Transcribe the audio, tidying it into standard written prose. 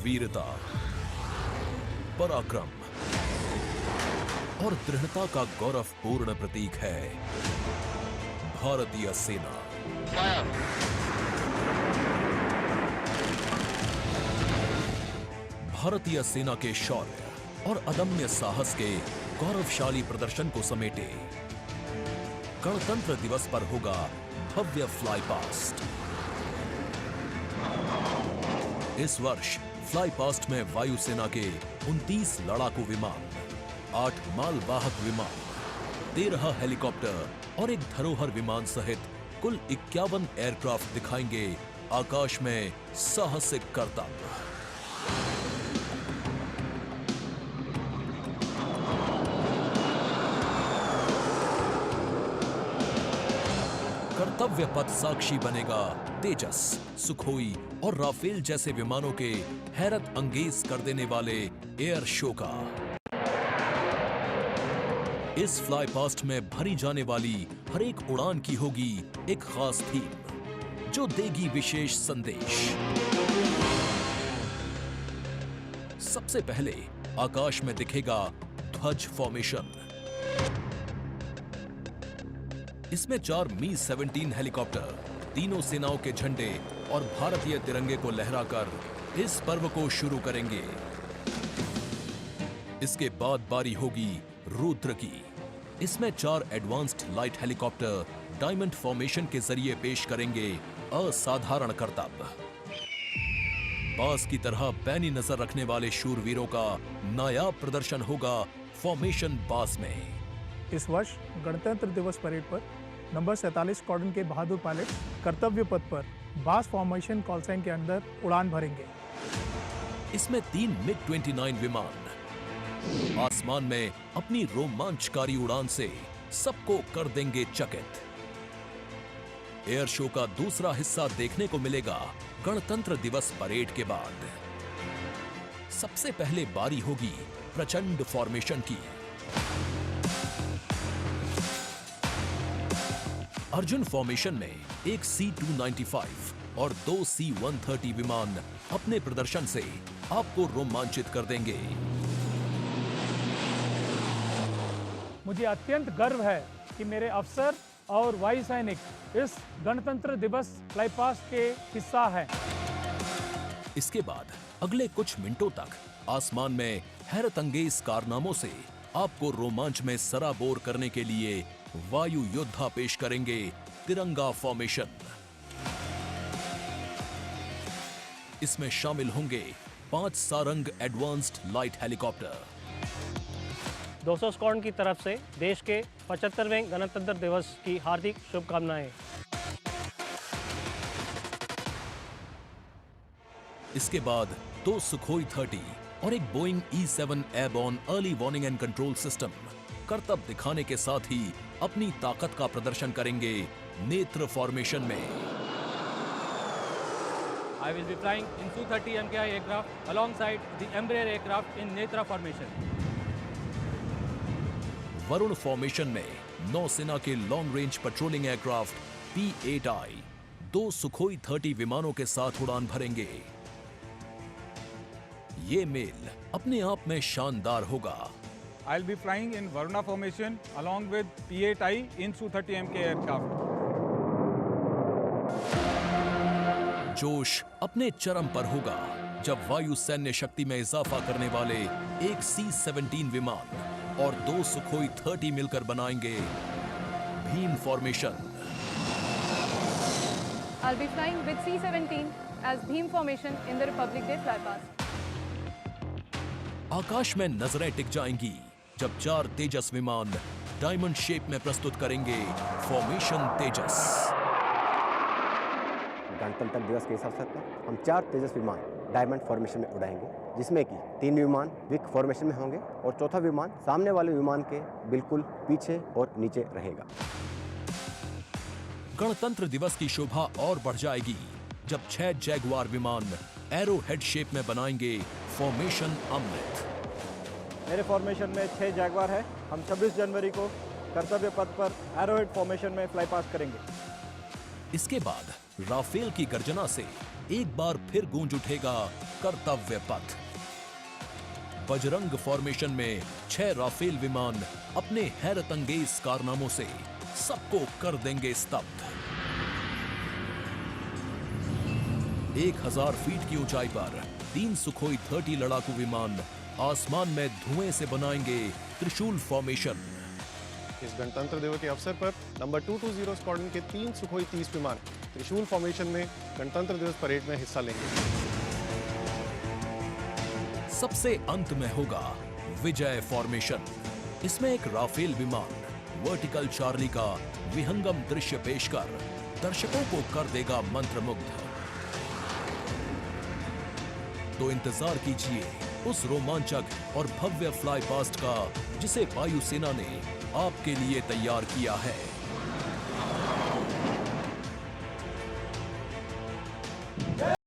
वीरता, पराक्रम और दृढ़ता का गौरवपूर्ण प्रतीक है भारतीय सेना। भारतीय सेना के शौर्य और अदम्य साहस के गौरवशाली प्रदर्शन को समेटे गणतंत्र दिवस पर होगा भव्य फ्लाई पास्ट। इस वर्ष फ्लाई पास्ट में वायुसेना के 29 लड़ाकू विमान, 8 मालवाहक विमान, 13 हेलीकॉप्टर और एक धरोहर विमान सहित कुल 51 एयरक्राफ्ट दिखाएंगे आकाश में साहसिक करतब। कर्तव्य पथ साक्षी बनेगा तेजस, सुखोई और राफेल जैसे विमानों के हैरत अंगेज कर देने वाले एयर शो का। इस फ्लाई पास्ट में भरी जाने वाली हर एक उड़ान की होगी एक खास थीम जो देगी विशेष संदेश। सबसे पहले आकाश में दिखेगा ध्वज फॉर्मेशन। इसमें 4 मी-17 हेलीकॉप्टर तीनों सेनाओं के झंडे और भारतीय तिरंगे को लहराकर इस पर्व को शुरू करेंगे। इसके बाद बारी होगी रुद्र की। इसमें 4 advanced light helicopter diamond formation के जरिए पेश करेंगे असाधारण करतब। बास की तरह पैनी नजर रखने वाले शूरवीरों का नायाब प्रदर्शन होगा फॉर्मेशन बास में। इस वर्ष गणतंत्र दिवस परेड पर नंबर 47 स्क्वाड्रन के बहादुर पायलट कर्तव्य पथ पर बास फॉर्मेशन कॉल साइन के अंदर उड़ान भरेंगे। इसमें 3 मिग-29 विमान आसमान में अपनी रोमांचकारी उड़ान से सबको कर देंगे चकित। एयर शो का दूसरा हिस्सा देखने को मिलेगा गणतंत्र दिवस परेड के बाद। सबसे पहले बारी होगी प्रचंड फॉर्मेशन की। अर्जुन फॉर्मेशन में एक C-295 और 2 C-130 विमान अपने प्रदर्शन से आपको रोमांचित कर देंगे। मुझे अत्यंत गर्व है कि मेरे अफसर और वायु सैनिक इस गणतंत्र दिवस फ्लाई पास्ट के हिस्सा हैं। इसके बाद अगले कुछ मिनटों तक आसमान में हैरत अंगेज कारनामों से आपको रोमांच में सराबोर करने के लिए वायु योद्धा पेश करेंगे तिरंगा फॉर्मेशन। इसमें शामिल होंगे 5 Sarang advanced light helicopter. 200 squadron की तरफ से देश के 75वें गणतंत्र दिवस की हार्दिक शुभकामनाएं। इसके बाद 2 सुखोई 30 और एक Boeing E-7 airborne early warning and control system करतब दिखाने के साथ ही अपनी ताकत का प्रदर्शन करेंगे नेत्र फॉर्मेशन में। I will be flying in Su-30 MKI aircraft alongside the Embraer aircraft in Netra formation. Varun formation में नौसेना के long range patrolling aircraft P-8I 2 Sukhoi 30 विमानों के साथ उड़ान भरेंगे। ये मेल अपने आप में शानदार होगा। I'll be flying in Varuna formation along with P-8I in Su-30 MK aircraft. जोश अपने चरम पर होगा जब वायु सैन्य शक्ति में इजाफा करने वाले एक C-17 विमान और 2 सुखोई 30 मिलकर बनाएंगे Bhim formation. I'll be flying with C-17 as Bhim formation in the Republic Day flypast. आकाश में नजरें टिक जाएंगी जब 4 तेजस विमान डायमंड शेप में प्रस्तुत करेंगे फॉर्मेशन तेजस। गणतंत्र दिवस के इस अवसर पर हम 4 तेजस विमान डायमंड फॉर्मेशन में उड़ाएंगे, जिसमें कि 3 विमान विक फॉर्मेशन में होंगे और चौथा विमान सामने वाले विमान के बिल्कुल पीछे और नीचे रहेगा। गणतंत्र दिवस की शोभा और बढ़ जाएगी जब 6 जैगुआर विमान एरो हेड शेप में बनाएंगे फॉर्मेशन अमृत। मेरे फॉर्मेशन में 6 जैगवार है। हम 26 जनवरी को कर्तव्य पथ पर एरोहेड फॉर्मेशन में फ्लाई पास्ट करेंगे। इसके बाद राफेल की गर्जना से एक बार फिर गूंज उठेगा कर्तव्य पथ। बजरंग फॉर्मेशन में 6 राफेल विमान अपने हैरतअंगेज कारनामों से सबको कर देंगे स्तब्ध। 1000 फीट की ऊंचाई पर 3 सुखोई 30 लड़ाकू विमान आसमान में धुएं से बनाएंगे त्रिशूल फॉर्मेशन। इस गणतंत्र दिवस के अवसर पर नंबर 220 स्क्वाड्रन के 3 सुखोई 30 विमान त्रिशूल फॉर्मेशन में गणतंत्र दिवस परेड में हिस्सा लेंगे। सबसे अंत में होगा विजय फॉर्मेशन। इसमें एक राफेल विमान वर्टिकल चार्ली का विहंगम दृश्य पेश कर दर्शकों को कर देगा मंत्रमुग्ध। तो इंतजार कीजिए उस रोमांचक और भव्य फ्लाई पास्ट का जिसे वायुसेना ने आपके लिए तैयार किया है।